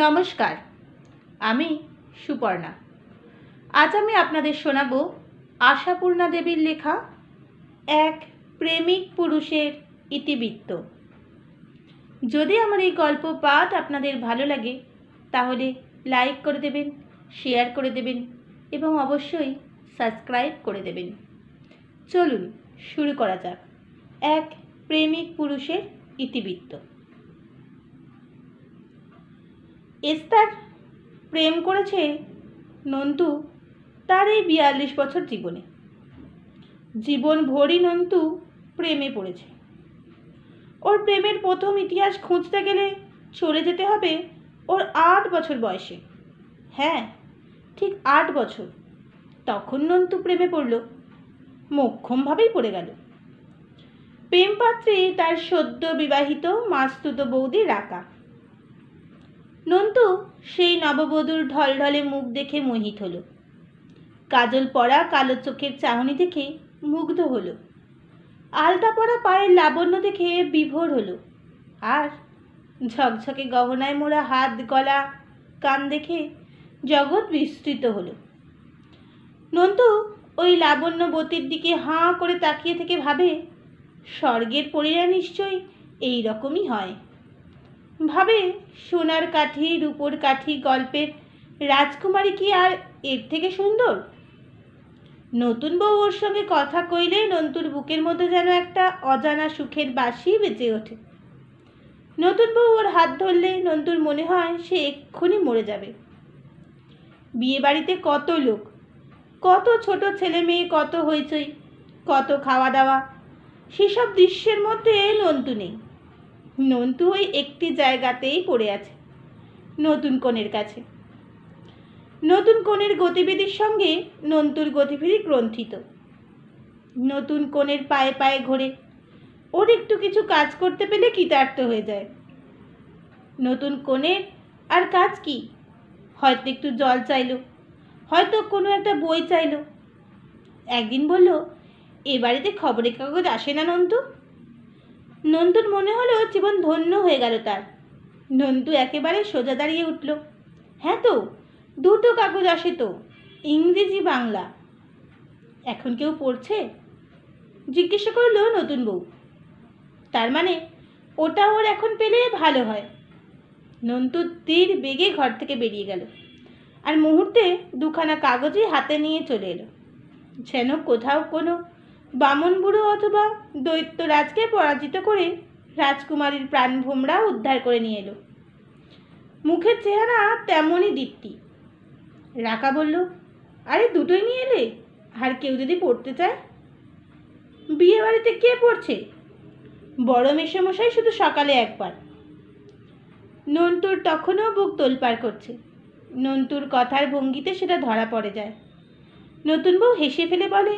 নমস্কার, আমি সুপর্ণা। আজ আমি আপনাদের শোনাবো আশাপূর্ণা দেবীর লেখা এক প্রেমিক পুরুষের ইতিবৃত্ত। যদি আমার এই গল্প পাঠ আপনাদের ভালো লাগে তাহলে লাইক করে দেবেন, শেয়ার করে দেবেন এবং অবশ্যই সাবস্ক্রাইব করে দেবেন। চলুন শুরু করা যাক এক প্রেমিক পুরুষের ইতিবৃত্ত। এস্তার প্রেম করেছে নন্তু তার এই 42 বছর জীবন ভরই নন্তু প্রেমে পড়েছে। ওর প্রেমের প্রথম ইতিহাস খুঁজতে গেলে চলে যেতে হবে ওর 8 বছর বয়সে। হ্যাঁ, ঠিক 8 বছর। তখন নন্তু প্রেমে পড়ল, মোক্ষমভাবেই পড়ে গেল। প্রেমপাত্রী তার সদ্য বিবাহিত মাস্তুতো বৌদি রাকা। নন্তু সেই নববধূর ঢলঢলে মুখ দেখে মোহিত হলো। কাজল পরা কালো চোখের চাহনি দেখে মুগ্ধ হলো। আলতা পরা পায়ের লাবণ্য দেখে বিভোর হলো। আর ঝকঝকে গহনায় মোড়া হাত, গলা, কান দেখে জগৎ বিস্তৃত হলো। নন্তু ওই লাবণ্যবতীর দিকে হাঁ করে তাকিয়ে থেকে ভাবে, স্বর্গের পরীরা নিশ্চয়ই এই রকমই হয়। ভাবে, সোনার কাঠি রূপোর কাঠি গল্পের রাজকুমারী কি আর এর থেকে সুন্দর? নতুন বউ ওর সঙ্গে কথা কইলে নন্তুর বুকের মধ্যে যেন একটা অজানা সুখের বাঁশি বেজে ওঠে। নতুন বউ ওর হাত ধরলে নন্তুর মনে হয় সে এক্ষুনি মরে যাবে। বিয়ে বাড়িতে কত লোক, কত ছোট ছেলে মেয়ে, কত হইচই, কত খাওয়া দাওয়া, সেসব দৃশ্যের মধ্যে নন্তু নেই। নন্তু ওই একটি জায়গাতেই পড়ে আছে, নতুন কনের কাছে। নতুন কনের গতিবিধির সঙ্গে নন্তুর গতিবিধি গ্রন্থিত। নতুন কনের পায়ে পায়ে ঘোরে, ওর একটু কিছু কাজ করতে পেলে কৃতার্থ হয়ে যায়। নতুন কনের আর কাজ কি? হয়তো একটু জল চাইলো, হয়তো কোনো একটা বই চাইলো। একদিন বলল, এ বাড়িতে খবরের কাগজ আসে না নন্তু? নন্তুর মনে হলো জীবন ধন্য হয়ে গেল তার। নন্তু একেবারে সোজা দাঁড়িয়ে উঠল। হ্যাঁ তো, দুটো কাগজ আসে তো, ইংরেজি বাংলা। এখন কেউ পড়ছে? জিজ্ঞাসা করলো নতুন বউ। তার মানে ওটা ওর এখন পেলে ভালো হয়। নন্তু তীর বেগে ঘর থেকে বেরিয়ে গেল, আর মুহূর্তে দুখানা কাগজই হাতে নিয়ে চলে এলো, যেন কোথাও কোনো বামন বুড়ো অথবা দৈত্যরাজকে পরাজিত করে রাজকুমারীর প্রাণভোমরা উদ্ধার করে নিয়ে এলো। মুখের চেহারা তেমনই দীপ্তি। রাকা বলল, আরে দুটোই নিয়ে এলে? আর কেউ যদি পড়তে চায়? বিয়ে বাড়িতে কে পড়ছে? বড় মেসোমশাই শুধু সকালে একবার। নন্তুর তখনও বুক তোলপাড় করছে। নন্তুর কথার ভঙ্গিতে সেটা ধরা পড়ে যায়। নতুন বউ হেসে ফেলে বলে,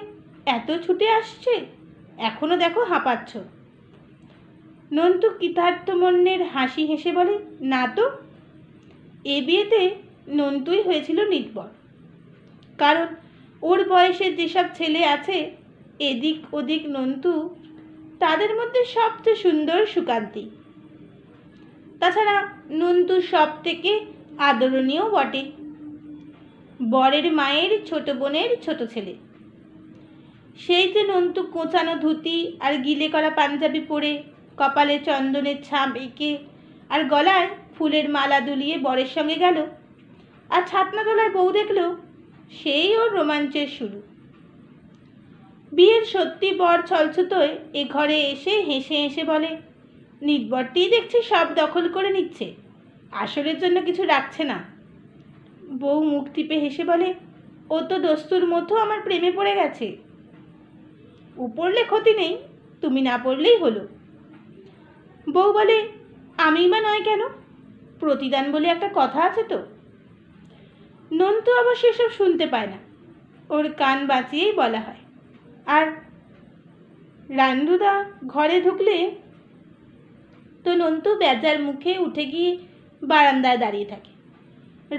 এত ছুটে আসছে, এখনো দেখো হাঁপাচ্ছ। নন্তু কৃতার্থমন্যের হাসি হেসে বলে, না তো, এ বিয়েতে নন্তুই হয়েছিল নির্ভর। কারণ ওর বয়সের যেসব ছেলে আছে এদিক ওদিক নন্তু তাদের মধ্যে সবচেয়ে সুন্দর সুকান্তি। তাছাড়া নন্তু সব থেকে আদরণীয় বটে, বরের মায়ের ছোট বোনের ছোট ছেলে। সেই যে নন্তু কোঁচানো ধুতি আর গিলে করা পাঞ্জাবি পরে, কপালে চন্দনের ছাপ এঁকে আর গলায় ফুলের মালা দুলিয়ে বরের সঙ্গে গেল, আর ছাতনাতলায় বউ দেখল, সেই ওর রোমাঞ্চের শুরু। বিয়ের সত্যি বর ছলছুতোয় এ ঘরে এসে হেসে হেসে বলে, নির্বরটি দেখছি সব দখল করে নিচ্ছে, আসলের জন্য কিছু রাখছে না। বউ মুখ টিপে হেসে বলে, ও তো দস্তুর মতো আমার প্রেমে পড়ে গেছে। উপরলে ক্ষতি নেই, তুমি না পড়লেই হলো। বউ বলে, আমি বা নয় কেন, প্রতিদান বলে একটা কথা আছে তো। নন্তু অবশ্য এসব শুনতে পায় না, ওর কান বাঁচিয়েই বলা হয়। আর রান্ডুদা ঘরে ঢুকলে তো নন্তু বেজার মুখে উঠে গিয়ে বারান্দায় দাঁড়িয়ে থাকে।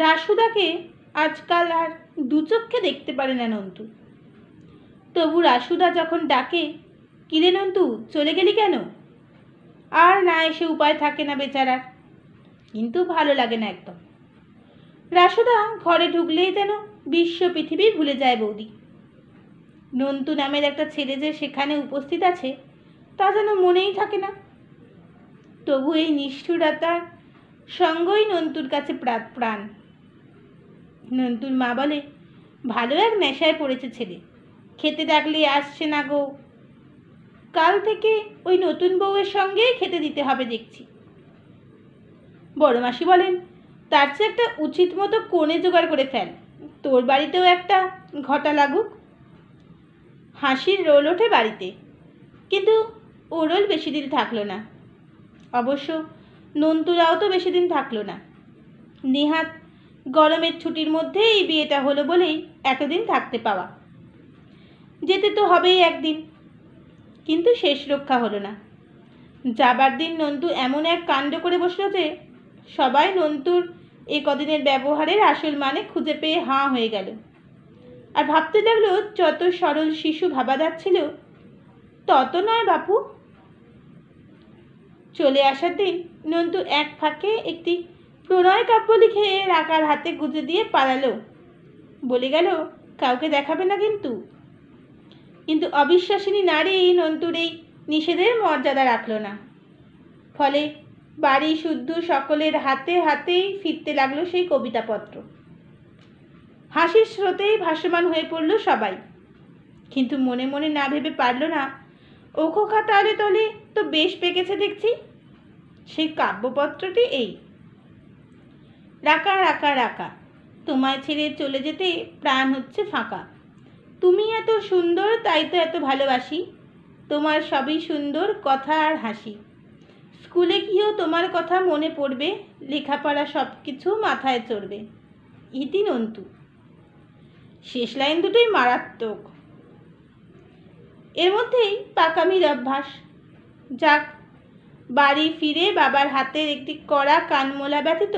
রাসুদাকে আজকাল আর দুচক্ষে দেখতে পারে না নন্তু। তবু রাসুদা যখন ডাকে, কিরে নন্তু, চলে গেলি কেন? আর না এসে উপায় থাকে না বেচারার, কিন্তু ভালো লাগে না একদম। রাসুদা ঘরে ঢুকলেই যেন বিশ্ব পৃথিবী ভুলে যায় বৌদি। নন্তু নামের একটা ছেলে যে সেখানে উপস্থিত আছে তা যেন মনেই থাকে না। তবু এই নিষ্ঠুরতার সঙ্গই নন্তুর কাছে প্রাণ। নন্তুর মা বলে, ভালো এক নেশায় পড়েছে ছেলে, খেতে ডাকলে আসছে না গো। কাল থেকে ওই নতুন বউয়ের সঙ্গেই খেতে দিতে হবে দেখছি। বড় মাসি বলেন, তার চেয়ে একটা উচিত মতো কোণে জোগাড় করে ফেল, তোর বাড়িতেও একটা ঘটা লাগুক। হাসির রোল ওঠে বাড়িতে, কিন্তু ও রোল বেশি দিন থাকলো না। অবশ্য নন্তুরাও তো বেশি দিন থাকলো না। নেহাত গরমের ছুটির মধ্যে এই বিয়েটা হলো বলেই এতদিন থাকতে পাওয়া। যেতে তো হবেই একদিন, কিন্তু শেষ রক্ষা হলো না। যাবার দিন নন্তু এমন এক কাণ্ড করে বসলো যে সবাই নন্তুর এই কদিনের ব্যবহারের আসল মানে খুঁজে পেয়ে হাঁ হয়ে গেল। আর ভাবতে লাগলো, যত সরল শিশু ভাবা যাচ্ছিল তত নয় বাপু। চলে আসার দিন নন্তু এক ফাঁকে একটি প্রণয় কাব্য লিখে রাকার হাতে গুজে দিয়ে পালালো। বলে গেল, কাউকে দেখাবে না কিন্তু। কিন্তু অবিশ্বাসিনী নারী নন্তুর এই নিষেধের মর্যাদা রাখল না। ফলে বাড়ি শুদ্ধ সকলের হাতে হাতেই ফিরতে লাগলো সেই কবিতাপত্র। হাসির স্রোতেই ভাসমান হয়ে পড়ল সবাই, কিন্তু মনে মনে না ভেবে পারল না, ও খোকা তালে তলে তো বেশ পেকেছে দেখছি। সেই কাব্যপত্রটি এই, রাকা রাকা রাকা, তোমায় ছেড়ে চলে যেতে প্রাণ হচ্ছে ফাঁকা। তুমি এত সুন্দর তাই তো এত ভালোবাসি, তোমার সবই সুন্দর কথা আর হাসি। স্কুলে গিয়েও তোমার কথা মনে পড়বে, লেখাপড়া সব কিছু মাথায় চড়বে। ইতি নন্তু। শেষ লাইন দুটোই মারাত্মক। এর মধ্যেই পাকামির অভ্যাস। যাক, বাড়ি ফিরে বাবার হাতের একটি কড়া কানমোলা ব্যতীত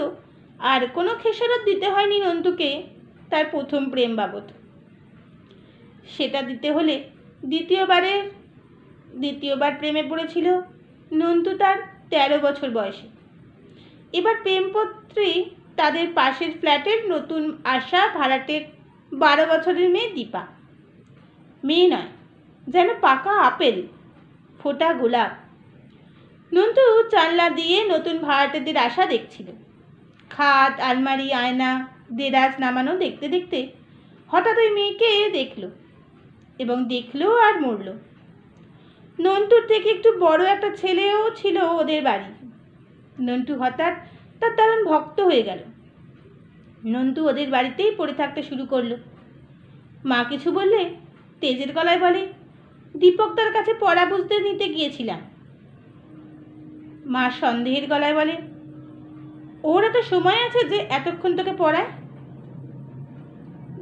আর কোনো খেসারত দিতে হয়নি নন্তুকে তার প্রথম প্রেম বাবদ। সেটা দিতে হলে দ্বিতীয়বার প্রেমে পড়েছিল নন্তু তার 13 বছর বয়সে। এবার প্রেমপত্রে তাদের পাশের ফ্ল্যাটের নতুন আসা ভাড়াটের 12 বছরের মেয়ে দীপা। মেয়ে নয়, যেন পাকা আপেল, ফোটা গোলাপ। নন্তু জানলা দিয়ে নতুন ভাড়াটেদের আসা দেখছিল। খাট, আলমারি, আয়না, দেরাজ নামানো দেখতে দেখতে হঠাৎ ওই মেয়েকে দেখল, এবং দেখলো আর মরল। নন্টুর থেকে একটু বড় একটা ছেলেও ছিল ওদের বাড়ি। নন্টু হঠাৎ তার দারুণ ভক্ত হয়ে গেল। নন্টু ওদের বাড়িতেই পড়ে থাকতে শুরু করলো। মা কিছু বললে তেজের গলায় বলে, দীপকদার কাছে পড়া বুঝতে নিতে গিয়েছিলাম। মা সন্দেহের গলায় বলে, ওর এত সময় আছে যে এতক্ষণ তোকে পড়ায়?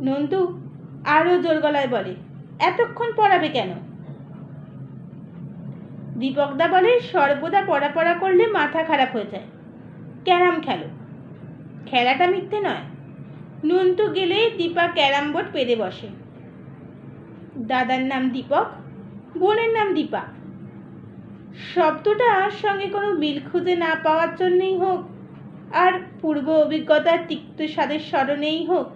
নন্তু আরও জোর গলায় বলে, এতক্ষণ পড়াবে কেন? দীপকদা বলে, সর্বদা পড়া করলে মাথা খারাপ হয়ে যায়, ক্যারাম খেলো। খেলাটা মিথ্যে নয়। নন্তু গেলেই দীপা ক্যারাম বোর্ড পেরে বসে। দাদার নাম দীপক, বোনের নাম দীপা। শব্দটার সঙ্গে কোনো মিল খুঁজে না পাওয়ার জন্যই হোক, আর পূর্ব অভিজ্ঞতার তিক্ত স্বাদের স্মরণেই হোক,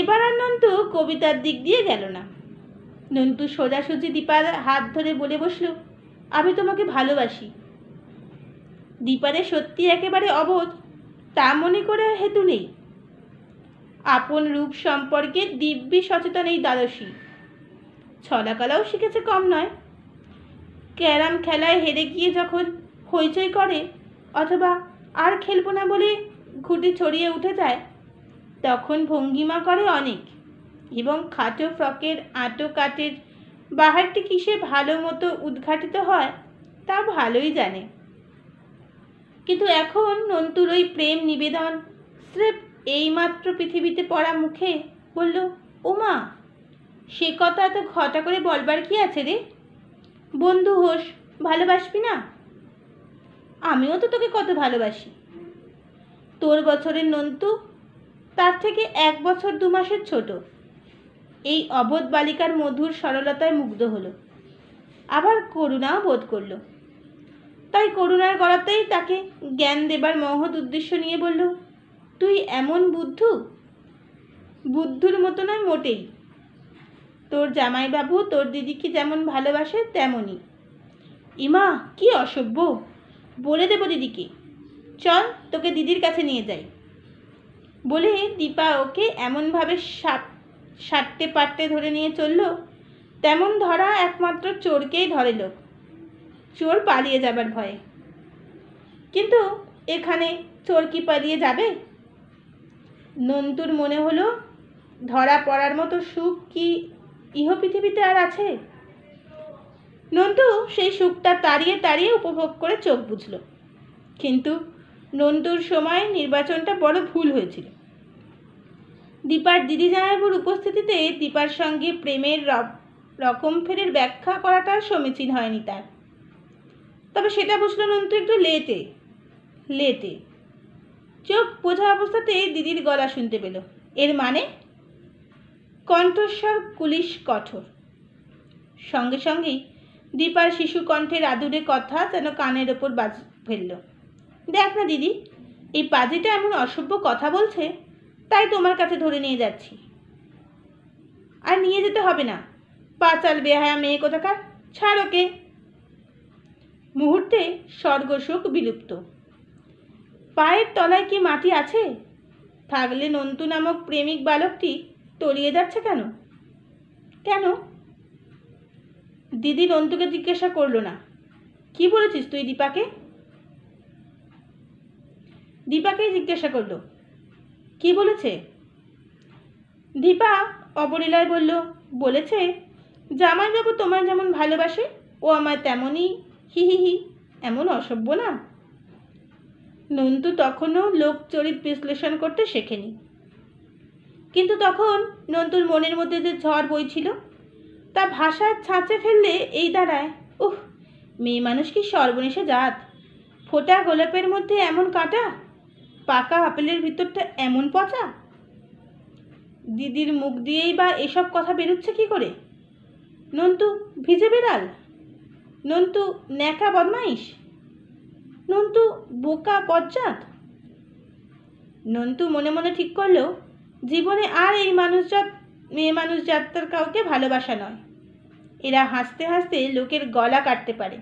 এবার আর নন্তু কবিতার দিক দিয়ে গেল না। নন্তু সোজাসুজি দীপার হাত ধরে বলে বসল, আমি তোমাকে ভালোবাসি। দীপারে সত্যি একেবারে অবোধ তা মনে করে হেতু নেই। আপন রূপ সম্পর্কে দিব্যি সচেতন এই দ্বাদশী। ছলাকলাও শিখেছে কম নয়। ক্যারাম খেলায় হেরে গিয়ে যখন হইচই করে, অথবা আর খেলবো না বলে ঘুঁটি ছড়িয়ে উঠে যায়, তখন ভঙ্গিমা করে অনেক, এবং খাটো ফ্রকের আঁটো কাটের বাহারটি কিসে ভালো মতো উদ্ঘাটিত হয় তা ভালোই জানে। কিন্তু এখন নন্তুর ওই প্রেম নিবেদন স্রেফ এইমাত্র পৃথিবীতে পড়া মুখে বলল, ও মা, সে কথা এত ঘটা করে বলবার কি আছে রে? বন্ধু হোস, ভালোবাসবি না? আমিও তো তোকে কত ভালোবাসি। তোর বছরের নন্তু তার থেকে 1 বছর 2 মাসের ছোট। এই অবোধ বালিকার মধুর সরলতায় মুগ্ধ হলো, আবার করুণাও বোধ করলো। তাই করুণার গলাতেই তাকে জ্ঞান দেবার মহৎ উদ্দেশ্য নিয়ে বলল, তুই এমন বুদ্ধুর মতো নয় মোটেই। তোর জামাইবাবু তোর দিদিকে যেমন ভালোবাসে তেমনই। ইমা, কি অসভ্য! বলে দেবো দিদিকে। চল, তোকে দিদির কাছে নিয়ে যাই। বলে দীপা ওকে এমনভাবে সারতে পারতে ধরে নিয়ে চলল, তেমন ধরা একমাত্র চোরকেই ধরে লোক, চোর পালিয়ে যাবার ভয়ে। কিন্তু এখানে চোর কি পালিয়ে যাবে? নন্তুর মনে হলো, ধরা পড়ার মতো সুখ কি ইহ পৃথিবীতে আর আছে? নন্তু সেই সুখটা তাড়িয়ে তাড়িয়ে উপভোগ করে চোখ বুঝল। কিন্তু নন্তুর সময় নির্বাচনটা বড় ভুল হয়েছিল। দীপার দিদি জামাইবাবুর উপস্থিতিতে দীপার সঙ্গে প্রেমের রকম ফেরের ব্যাখ্যা করাটা সমীচীন হয়নি তার। তবে সেটা বুঝল নন্তু একটু লেটে। চোখ বোঝা অবস্থাতে দিদির গলা শুনতে পেল। এর মানে? কণ্ঠস্বর কুলিশ কঠোর। সঙ্গে সঙ্গেই দীপার শিশু কণ্ঠের আদুরে কথা যেন কানের ওপর বাজ ফেলল। দেখ না দিদি, এই পাজিটা এমন অসভ্য কথা বলছে, তাই তোমার কাছে ধরে নিয়ে যাচ্ছি। আর নিয়ে যেতে হবে না, পাচাল বেহায়া মেয়ে কোথাকার, ছাড় ওকে। মুহূর্তে স্বর্গসুখ বিলুপ্ত। পায়ের তলায় কি মাটি আছে? থাকলে নন্তু নামক প্রেমিক বালকটি তলিয়ে যাচ্ছে কেন? দিদি নন্তুকে জিজ্ঞাসা করলো না, কি বলেছিস তুই দীপাকে? দীপাকেই জিজ্ঞাসা করলো, কি বলেছে? দীপা অবলীলায় বলেছে জামাইবাবু তোমায় যেমন ভালোবাসে ও আমায় তেমনই, হি হি হি। এমন অসভ্য না? নন্তু তখনও লোক চরিত বিশ্লেষণ করতে শেখেনি। কিন্তু তখন নন্তুর মনের মধ্যে যে ঝড় বইছিল তা ভাষার ছাঁচে ফেললে এই দাঁড়ায়, মেয়ে মানুষ কি সর্বনেশে জাত! ফোটা গোলাপের মধ্যে এমন কাঁটা, পাকা আপেলের ভিতরটা এমন পচা। দিদির মুখ দিয়েই বা এসব কথা বেরোচ্ছে কি করে? নন্তু ভিজে বেড়াল? নন্তু ন্যাকা বদমাইশ? নন্তু বোকা বজ্জাত? নন্তু মনে মনে ঠিক করলো, জীবনে আর এই মেয়ে মানুষ জাতটার কাউকে ভালোবাসা নয়। এরা হাসতে হাসতে লোকের গলা কাটতে পারে।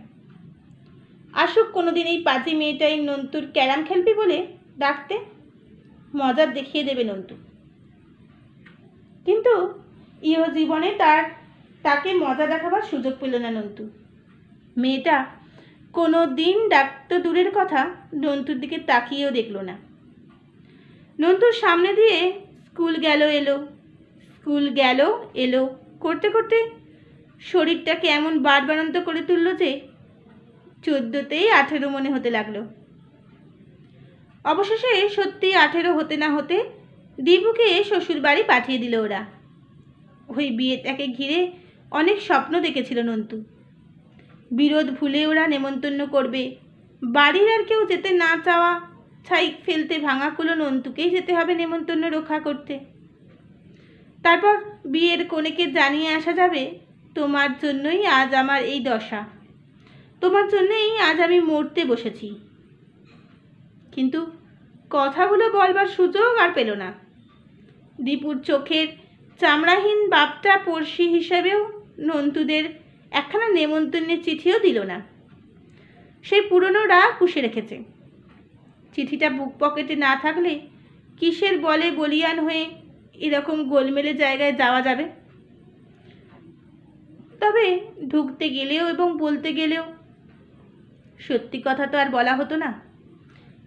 আসুক কোনোদিন এই পাজি মেয়েটাই নন্তুর ক্যারাম খেলবি বলে ডাকতে, মজা দেখিয়ে দেবে নন্তু। কিন্তু জীবনে তাকে মজা দেখাবার সুযোগ পেল না নন্তু। মেয়েটা কোনো দিন ডাকতে দূরের কথা, নন্তুর দিকে তাকিয়েও দেখল না। নন্তুর সামনে দিয়ে স্কুল গেল এলো করতে করতে শরীরটাকে এমন বাড়বাড়ন্ত করে তুলল যে 14তেই 18 মনে হতে লাগলো। অবশেষে সত্যি 18 হতে না হতে দীপুকে শ্বশুর বাড়ি পাঠিয়ে দিল ওরা। ওই বিয়েটাকে ঘিরে অনেক স্বপ্ন দেখেছিল নন্তু। বিরোধ ভুলে ওরা নেমন্তন্ন করবে। বাড়ির আর কেউ যেতে না চাওয়া ছাই ফেলতে ভাঙা কুলো নন্তুকেই যেতে হবে নেমন্তন্ন রক্ষা করতে। তারপর বিয়ের কনেকে জানিয়ে আসা যাবে, তোমার জন্যই আজ আমার এই দশা, তোমার জন্যই আজ আমি মরতে বসেছি। কিন্তু কথাগুলো বলবার সুযোগ আর পেল না। দীপুর চোখের চামড়াহীন বাপটা পড়শি হিসেবেও নন্তুদের একখানা নেমন্তন্নের চিঠিও দিল না। সেই পুরনো রাগ পুষে রেখেছে। চিঠিটা বুক পকেটে না থাকলে কিসের বলে বলিয়ান হয়ে এরকম গোলমেলে জায়গায় যাওয়া যাবে? তবে ঢুকতে গেলেও এবং বলতে গেলেও সত্যি কথা তো আর বলা হতো না।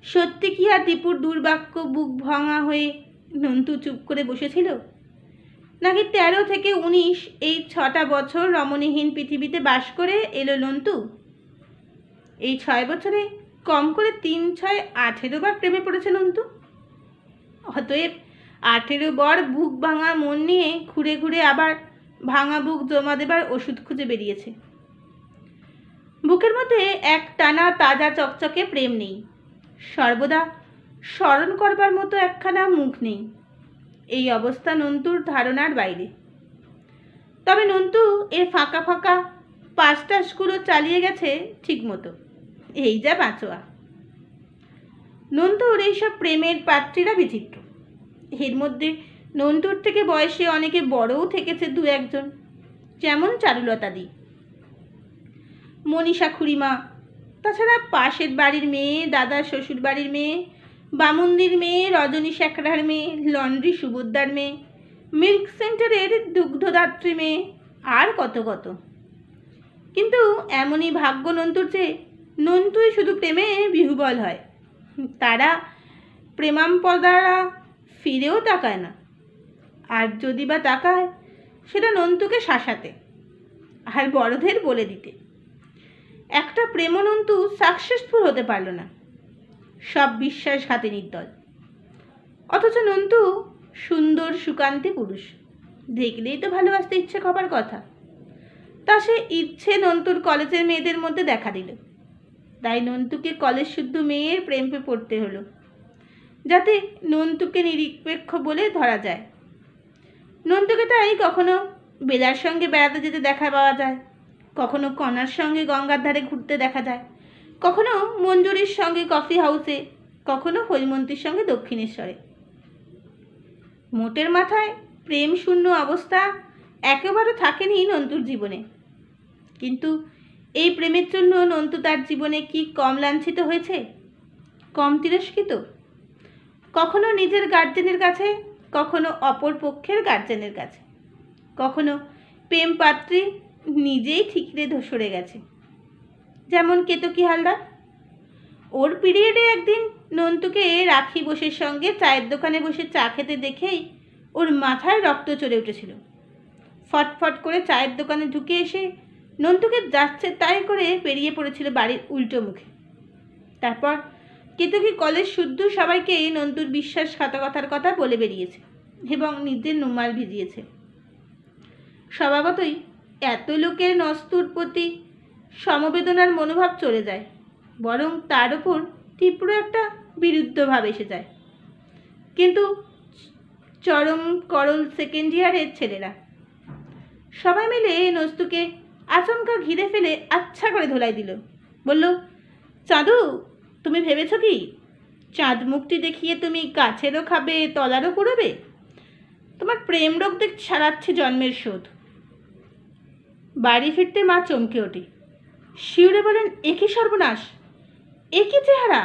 সত্যি কি আর দীপুর দুর্বাক্য বুক ভাঙা হয়ে নন্তু চুপ করে বসেছিল? নাকি 13 থেকে 19 এই 6টা বছর রমণীহীন পৃথিবীতে বাস করে এলো নন্তু? এই 6 বছরে কম করে 3, 6, 18 বার প্রেমে পড়েছে নন্তু। অতএব 18 বার বুক ভাঙা মন নিয়ে ঘুরে ঘুরে আবার ভাঙা বুক জমা দেবার ওষুধ খুঁজে বেরিয়েছে। বুকের মধ্যে এক টানা তাজা চকচকে প্রেম নেই, সর্বদা স্মরণ করবার মতো একখানা মুখ নেই। এই অবস্থা নন্তুর ধারণার বাইরে। তবে নন্তু এর ফাঁকা ফাঁকা 5টা স্কুলও চালিয়ে গেছে ঠিক মতো। এই যা বাঁচোয়া। নন্টুর এইসব প্রেমের পাত্রীরা বিচিত্র। এর মধ্যে নন্টুর থেকে বয়সে অনেকে বড়ও থেকেছে দু একজন, যেমন চারুলতাদি, মনীষা খুড়িমা, তাছাড়া পাশের বাড়ির মেয়ে, দাদার শ্বশুর বাড়ির মেয়ে, বামুন্দির মেয়ে, রজনী শেখরার মেয়ে, লন্ড্রি সুবোদ্দার মেয়ে, মিল্ক সেন্টারের দুগ্ধদাত্রী মেয়ে, আর কত কত। কিন্তু এমনই ভাগ্য নন্টুর যে নন্টুই শুধু প্রেমে বিহুবল হয়। তারা প্রেমাম্পদারা ফিরেও তাকায় না, আর যদি বা তাকায় সেটা নন্টুকে শাসাতে আর বড়দের বলে দিতে। একটা প্রেম নন্টু সাকসেসফুল হতে পারল না, সব বিশ্বাসঘাতিনীর দল। অথচ নন্টু সুন্দর সুকান্তি পুরুষ, দেখলেই তো ভালোবাসতে ইচ্ছে হবার কথা। তা সে ইচ্ছে নন্টুর কলেজের মেয়েদের মধ্যে দেখা দিল। তাই নন্টুকে কলেজ শুদ্ধ মেয়ের প্রেমে পড়তে হলো, যাতে নন্টুকে নিরপেক্ষ বলে ধরা যায়। নন্টুকে তাই কখনো বেলার সঙ্গে বেড়াতে যেতে দেখা পাওয়া যায়, কখনো কণার সঙ্গে গঙ্গার ধারে ঘুরতে দেখা যায়, কখনো মঞ্জুরির সঙ্গে কফি হাউসে, কখনো হৈমন্তীর সঙ্গে দক্ষিণেশ্বরে। মোটের মাথায় প্রেম শূন্য অবস্থা একেবারে থাকেনি নন্টুর জীবনে। কিন্তু এই প্রেমের জন্য নন্টু তার জীবনে কি কম লাঞ্ছিত হয়েছে, কম তিরস্কৃত? কখনো নিজের গার্জেনের কাছে, কখনো অপর পক্ষের গার্জেনের কাছে, কখনো প্রেম পাত্রী নিজেই ঠিকরে সরে গেছে, যেমন কেতকী হালদার। ওর পিরিয়ডে একদিন নন্টুকে রাখি বোসের সঙ্গে চায়ের দোকানে বসে চা খেতে দেখেই ওর মাথায় রক্ত চড়ে উঠেছিল। ফটফট করে চায়ের দোকানে ঢুকে এসে নন্টুকে যাচ্ছে তাই করে পেরিয়ে পড়েছিল বাড়ির উল্টো মুখে। তারপর কেতকী কলেজ শুদ্ধ সবাইকে নন্টুর বিশ্বাসঘাতকতার কথা বলে বেরিয়েছে এবং নিজের নুমাল ভিজিয়েছে। স্বভাবতই এত লোকের নস্তুর প্রতি সমবেদনার মনোভাব চলে যায়, বরং তার ওপর তীব্র একটা বিরুদ্ধ ভাব এসে যায়। কিন্তু চরম করল সেকেন্ড ইয়ারের ছেলেরা সবাই মিলে নস্তুকে আচমকা ঘিরে ফেলে আচ্ছা করে ধোলাই দিল। বলল, চাঁদু, তুমি ভেবেছ কি চাঁদ মুক্তি দেখিয়ে তুমি গাছেরও খাবে, তলারও কুড়োবে? তোমার প্রেম রোগ দেখ ছাড়াচ্ছে জন্মের শোধ। বাড়ি ফিরতে মা চমকে ওঠে, শিউরে বলেন, এ কি সর্বনাশ, এ কি চেহারা,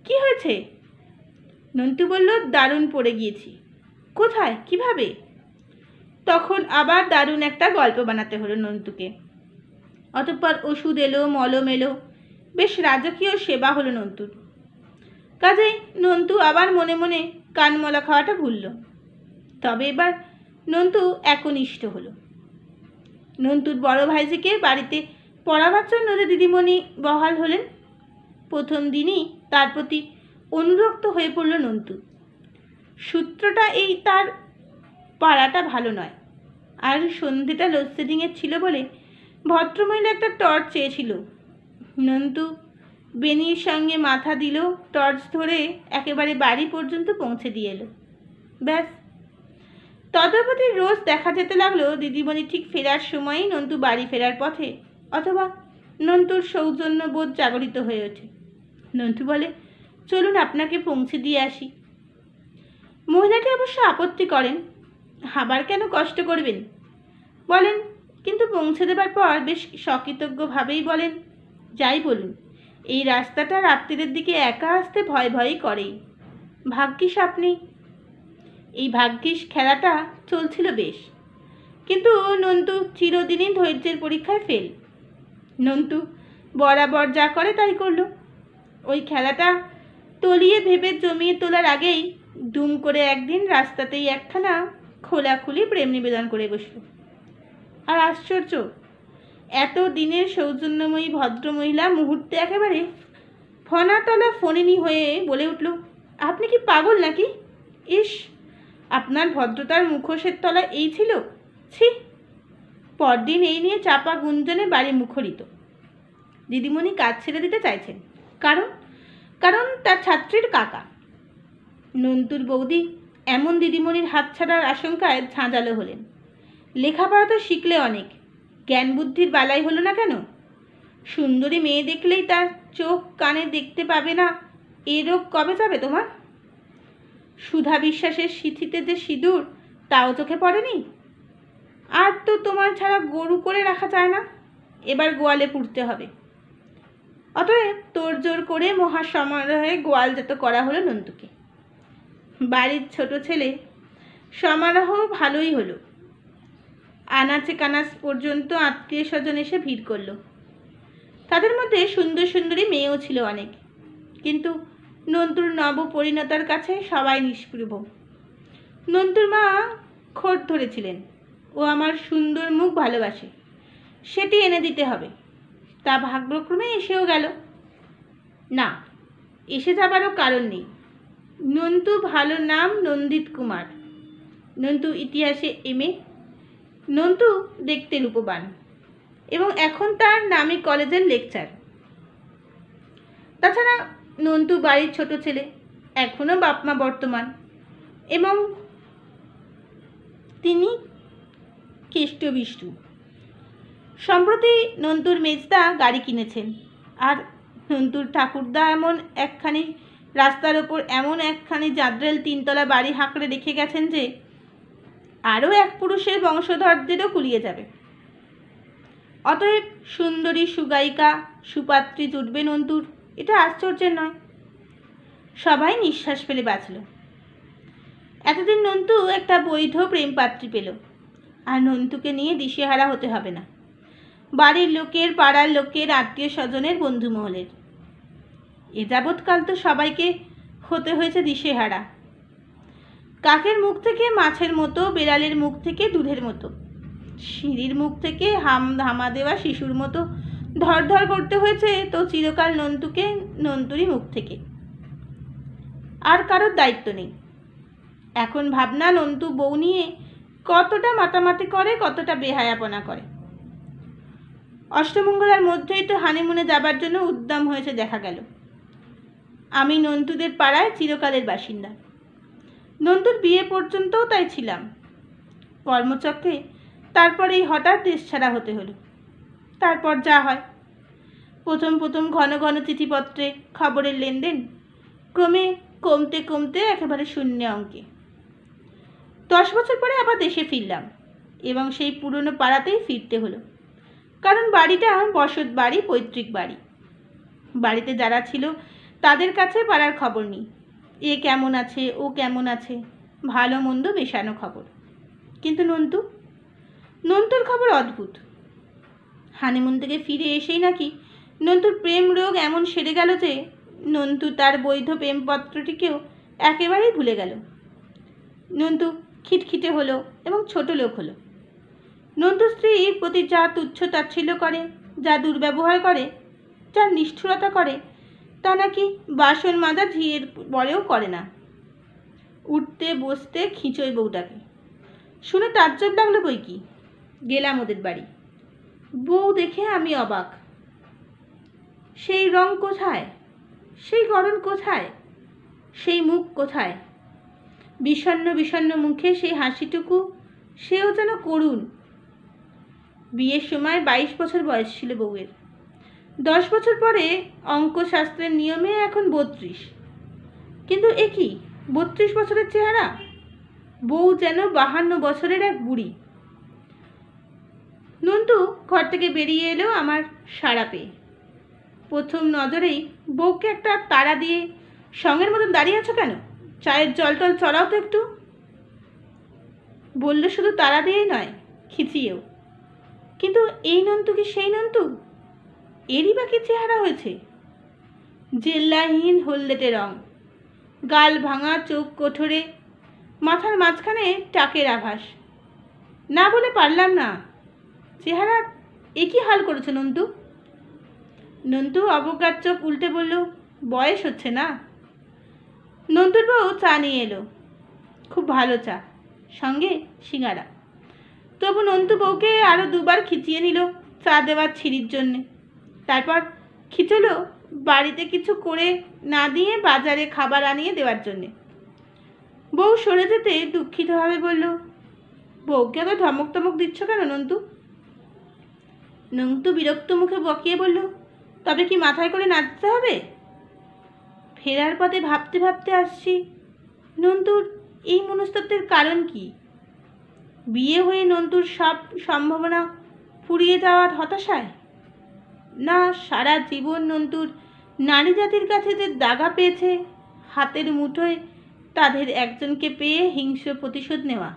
কি হয়েছে? নন্টু বলল, দারুণ পড়ে গিয়েছি। কোথায়, কিভাবে? তখন আবার দারুণ একটা গল্প বানাতে হলো নন্টুকে। অতঃপর ওষুধ এলো, মলম এলো, বেশ রাজকীয় সেবা হলো নন্টুর। কাজেই নন্টু আবার মনে মনে কানমলা খাওয়াটা ভুলল। তবে এবার নন্টু একনিষ্ঠ হলো। নন্টুর বড় ভাইজিকে বাড়িতে পড়াবার জন্য যে দিদিমণি বহাল হলেন, প্রথম দিনই তার প্রতি অনুরক্ত হয়ে পড়ল নন্টু। সূত্রটা এই, তার পাড়াটা ভালো নয়, আর সন্ধ্যেটা লোডশেডিংয়ের ছিল বলে ভদ্রমহিলা একটা টর্চ চেয়েছিল। নন্টু বেনির সঙ্গে মাথা দিল, টর্চ ধরে একেবারে বাড়ি পর্যন্ত পৌঁছে দিয়ে এলো। ব্যাস, তদপতি রোজ দেখা যেতে লাগলো দিদিমণি ঠিক ফেরার সময়ই নন্টু বাড়ি ফেরার পথে, অথবা নন্টুর সৌজন্যবোধ জাগরিত হয়ে ওঠে। নন্টু বলে, চলুন আপনাকে পৌঁছে দিয়ে আসি। মহিলাটি অবশ্য আপত্তি করেন, আবার কেন কষ্ট করবেন বলেন, কিন্তু পৌঁছে দেবার পর বেশ সকৃতজ্ঞভাবেই বলেন, যাই বলুন, এই রাস্তাটা রাত্রিরের দিকে একা আসতে ভয় ভয়ই করেই। ভাগ্যিস আপনি। এই ভাগ্যিস খেলাটা চলছিল বেশ, কিন্তু নন্টু চিরদিনই ধৈর্যের পরীক্ষায় ফেল। নন্টু বরাবর যা করে তাই করল। ওই খেলাটা তলিয়ে ভেবে জমিয়ে তোলার আগেই দুম করে একদিন রাস্তাতেই একখানা খোলাখুলি প্রেম নিবেদন করে বসল। আর আশ্চর্য, এত দিনের সৌজন্যময়ী ভদ্রমহিলা মুহূর্তে একেবারে ফনাতলা ফণিনী হয়ে বলে উঠল, আপনি কি পাগল নাকি? ইস, আপনার ভদ্রতার মুখোশের তলায় এই ছিল? ছি! পরদিন এই নিয়ে চাপা গুঞ্জনে বাড়ি মুখরিত। দিদিমণি কাজ ছেড়ে দিতে চাইছেন, কারণ তার ছাত্রীর কাকা। নন্টুর বৌদি এমন দিদিমণির হাতছাড়ার আশঙ্কায় ঝাঁঝালো হলেন। লেখাপড়া তো শিখলে অনেক, জ্ঞান বুদ্ধির বালাই হলো না কেন? সুন্দরী মেয়ে দেখলেই তার চোখ কানে দেখতে পাবে না, এ রোগ কবে যাবে তোমার? সুধা বিশ্বাসের সিথিতে যে সিঁদুর তাও চোখে পড়েনি। আর তো তোমার ছাড়া গরু করে রাখা যায় না, এবার গোয়ালে পুড়তে হবে। অতএব তোড়জোড় করে মহাসমারোহে গোয়ালজাত করা হলো নন্তুকে। বাড়ির ছোট ছেলে, সমারোহ ভালোই হলো। আনাচে কানাচ পর্যন্ত আত্মীয় স্বজন এসে ভিড় করলো। তাদের মধ্যে সুন্দর সুন্দরী মেয়েও ছিল অনেক, কিন্তু নন্তুর নবপরিণতার কাছে সবাই নিষ্প্রভ। নন্তুর মা খোঁট ধরেছিলেন, ও আমার সুন্দর মুখ ভালোবাসে, সেটি এনে দিতে হবে। তা ভাগ্যক্রমে এসেও গেল। না, এসে যাবারও কারণ নেই। নন্তু ভালো নাম নন্দিত কুমার, নন্তু ইতিহাসে এমএ, নন্তু দেখতে রূপবান, এবং এখন তার নামে কলেজের লেকচার। তাছাড়া নন্তু বাড়ির ছোট ছেলে, এখনও বাপমা বর্তমান, এবং তিনি কেষ্টবিষ্টু। সম্প্রতি নন্তুর মেজদা গাড়ি কিনেছেন, আর নন্তুর ঠাকুরদা এমন একখানি রাস্তার ওপর এমন একখানি জাদ্রেল 3 তলা বাড়ি হাঁকড়ে রেখে গেছেন যে আরও এক পুরুষের বংশধরদেরও কুলিয়ে যাবে। অতএব সুন্দরী সুগায়িকা সুপাত্রী জুটবে নন্তুর, এটা আশ্চর্যের নয়। সবাই নিঃশ্বাস ফেলে বাঁচল। এতদিন নন্তু একটা বৈধ প্রেমপাত্রী পেল, আর নন্তুকে নিয়ে দিশেহারা হতে হবে না বাড়ির লোকের, পাড়ার লোকের, আত্মীয় স্বজনের, বন্ধু মহলের। এ যাবৎকাল তো সবাইকে হতে হয়েছে দিশেহারা। কাকের মুখ থেকে মাছের মতো, বেড়ালের মুখ থেকে দুধের মতো, সিঁড়ির মুখ থেকে হামা দেওয়া শিশুর মতো ধর ধর করতে হয়েছে তো চিরকাল নন্তুকে নন্তুরই মুখ থেকে। আর কারোর দায়িত্ব নেই। এখন ভাবনা নন্তু বউ নিয়ে কতটা মাতামাতি করে, কতটা বেহায়াপনা করে। অষ্টমঙ্গলার মধ্যেই তো হানিমুনে যাবার জন্য উদ্যম হয়েছে দেখা গেল। আমি নন্তুদের পাড়ায় চিরকালের বাসিন্দা, নন্তুর বিয়ে পর্যন্তও তাই ছিলাম। কর্মচক্রে তারপরেই হঠাৎ দেশ ছাড়া হতে হলো। তারপর যা হয়, প্রথম প্রথম ঘন ঘন চিঠিপত্রে খবরের লেনদেন, ক্রমে কমতে কমতে একেবারে শূন্য অঙ্কে। 10 বছর পরে আবার দেশে ফিরলাম, এবং সেই পুরনো পাড়াতেই ফিরতে হলো, কারণ বাড়িটা বসত বাড়ি, পৈতৃক বাড়ি। বাড়িতে যারা ছিল তাদের কাছে পাড়ার খবর নেই। এ কেমন আছে, ও কেমন আছে, ভালো মন্দ মেশানো খবর। কিন্তু নন্তুর খবর অদ্ভুত। হানিমুন থেকে ফিরে এসেই নাকি নন্তুর প্রেম রোগ এমন সেরে গেল যে নন্তু তার বৈধ প্রেমপত্রটিকেও একেবারেই ভুলে গেল। নন্তু খিটখিটে হলো এবং ছোট লোক হলো। নন্তু স্ত্রীর প্রতি যা তুচ্ছ তাচ্ছিল্য করে, যা দুর্ব্যবহার করে, যা নিষ্ঠুরতা করে, তা নাকি বাসন মাজা ঝিয়ের পরেও করে না। উঠতে বসতে খিঁচোয় বউটাকে। শুনে তাজ্জব লাগলো বই কি। গেলাম ওদের বাড়ি। বউ দেখে আমি অবাক। সেই রং কোথায়, সেই গড়ন কোথায়, সেই মুখ কোথায়? বিষণ্ণ বিষণ্ণ মুখে সেই হাসিটুকু, সেও যেন করুণ। বিয়ের সময় 22 বছর বয়স ছিল বউয়ের। 10 বছর পরে অঙ্কশাস্ত্রের নিয়মে এখন 32। কিন্তু এ কি 32 বছরের চেহারা? বউ যেন 52 বছরের এক বুড়ি। নন্তু ঘর থেকে বেরিয়ে এলো আমার সাড়া পেয়ে। প্রথম নজরেই বউকে একটা তাড়া দিয়ে, সঙ্গের মতন দাঁড়িয়ে আছো কেন, চায়ের জল টল চড়াও তো একটু, বললে শুধু তাড়া দিয়েই নয়, খিচিয়েও। কিন্তু এই নন্তু কি সেই নন্তু? এরই বা কি চেহারা হয়েছে? জেল্লাহীন হলদেটে রং, গাল ভাঙা, চোখ কোঠরে, মাথার মাঝখানে টাকের আভাস। না বলে পারলাম না, চেহারা একই হাল করেছে নন্তু। নন্তু অবজ্ঞার চোখ উল্টে বলল, বয়স হচ্ছে না। নন্তুর বউ চা নিয়ে এলো, খুব ভালো চা, সঙ্গে সিঙ্গারা। তবু নন্তু বউকে আরও 2 বার খিচিয়ে নিল চা দেওয়ার ছিরির জন্যে। তারপর খিচলো বাড়িতে কিছু করে না দিয়ে বাজারে খাবার আনিয়ে দেওয়ার জন্যে। বউ সরে যেতে দুঃখিতভাবে বলল, বউকে তো ধমক টমক দিচ্ছ কেন নন্তু? নন্তু বিরক্ত মুখে বকিয়ে বলল, তবে কি মাথায় করে নাচতে হবে? ফেরার পথে ভাবতে ভাবতে আসছি, নন্টুর এই মনস্তত্ত্বের কারণ কি? বিয়ে হয়ে নন্টুর সব সম্ভাবনা ফুরিয়ে যাওয়ার হতাশায়? না সারা জীবন নন্টুর নারী জাতির কাছে যে দাগা পেয়েছে, হাতের মুঠোয় তাদের একজনকে পেয়ে হিংস্র প্রতিশোধ নেওয়া?